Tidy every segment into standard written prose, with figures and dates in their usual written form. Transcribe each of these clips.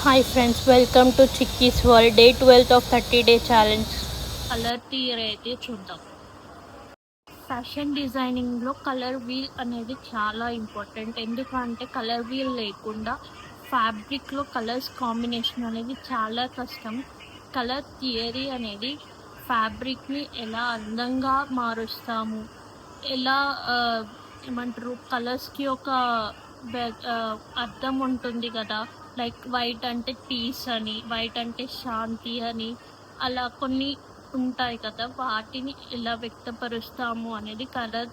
Hi friends, welcome to Chicky's World, day 12 of 30-day challenge. Colour theory అయితే చూద్దాం. Fashion డిజైనింగ్లో colour wheel అనేది చాలా important. ఎందుకంటే colour wheel లేకుండా ఫ్యాబ్రిక్లో కలర్స్ కాంబినేషన్ అనేది చాలా కష్టం. కలర్ థియరీ అనేది ఫ్యాబ్రిక్ని ఎలా అందంగా మారుస్తాము, ఎలా ఏమంటారు, కలర్స్కి ఒక అర్థం ఉంటుంది కదా. లైక్ వైట్ అంటే పీస్ అని, వైట్ అంటే శాంతి అని, అలా కొన్ని ఉంటాయి కదా. వాటిని ఎలా వ్యక్తపరుస్తాము అనేది కలర్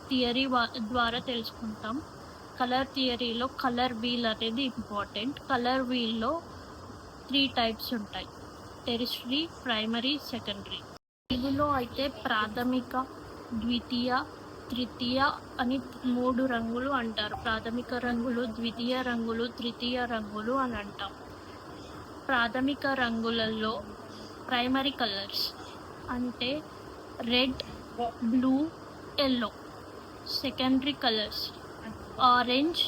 థియరీ ద్వారా తెలుసుకుంటాం. కలర్ థియరీలో కలర్ వీల్ అనేది ఇంపార్టెంట్. కలర్ వీల్లో 3 టైప్స్ ఉంటాయి: టెరిషరీ, ప్రైమరీ, సెకండరీ. తెలుగులో అయితే ప్రాథమిక, ద్వితీయ, తృతీయ అని 3 రంగులు అంటారు. ప్రాథమిక రంగులు, ద్వితీయ రంగులు, తృతీయ రంగులు అని అంటాం. ప్రాథమిక రంగులలో ప్రైమరీ కలర్స్ అంటే red, blue, yellow. Secondary colours orange,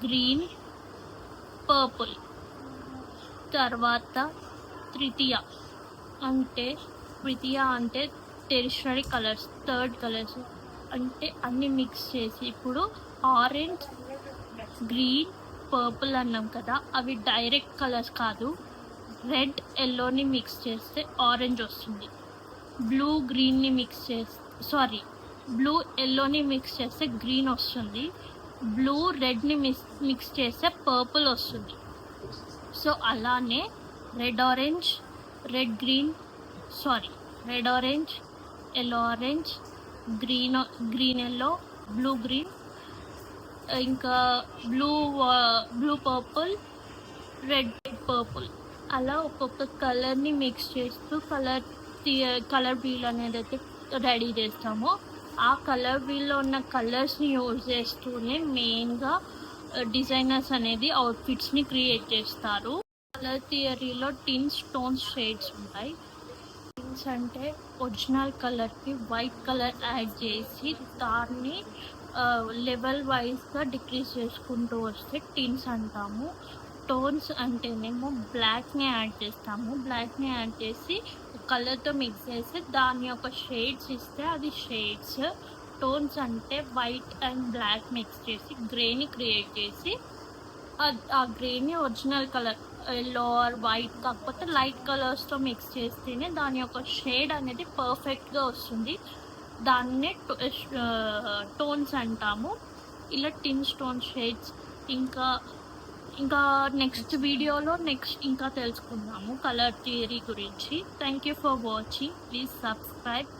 green, purple. తర్వాత తృతీయ అంటే టెరిషరీ కలర్స్, థర్డ్ కలర్స్ అంటే అన్ని మిక్స్ చేసి. ఇప్పుడు ఆరెంజ్, గ్రీన్, పర్పుల్ అన్నాం కదా, అవి డైరెక్ట్ కలర్స్ కాదు. రెడ్, ఎల్లోని మిక్స్ చేస్తే ఆరెంజ్ వస్తుంది. బ్లూ ఎల్లోని మిక్స్ చేస్తే గ్రీన్ వస్తుంది. బ్లూ రెడ్ని మిక్స్ చేస్తే పర్పుల్ వస్తుంది. సో అలానే red orange, yellow orange, green yellow, blue green, ఇంకా బ్లూ పర్పుల్, రెడ్ పర్పుల్. అలా ఒక్కొక్క కలర్ని మిక్స్ చేస్తూ కలర్ వీల్ అనేది అయితే రెడీ చేస్తామో, ఆ కలర్ వీల్లో ఉన్న కలర్స్ని యూజ్ చేస్తూనే మెయిన్గా డిజైనర్స్ అనేది అవుట్ఫిట్స్ని క్రియేట్ చేస్తారు. కలర్ థియరీలో టిన్స్, టోన్స్, షేడ్స్ ఉంటాయి. టిన్స్ అంటే ఒరిజినల్ కలర్కి వైట్ కలర్ యాడ్ చేసి దాన్ని లెవెల్ వైజ్గా డిక్రీజ్ చేసుకుంటూ వస్తే టిన్స్ అంటాము. టోన్స్ అంటేనేమో బ్లాక్ని యాడ్ చేసి కలర్తో మిక్స్ చేసి దాని యొక్క షేడ్స్ ఇస్తే అది షేడ్స్. టోన్స్ అంటే వైట్ అండ్ బ్లాక్ మిక్స్ చేసి గ్రేని క్రియేట్ చేసి ఆ గ్రేని original colour yellow or white కాకపోతే లైట్ కలర్స్తో మిక్స్ చేస్తేనే దాని యొక్క షేడ్ అనేది పర్ఫెక్ట్గా వస్తుంది. దాన్నే టోన్స్ అంటాము. ఇలా టిన్స్, టోన్స్, షేడ్స్ ఇంకా నెక్స్ట్ వీడియోలో ఇంకా తెలుసుకుందాము కలర్ థియరీ గురించి. Thank you for watching. Please subscribe.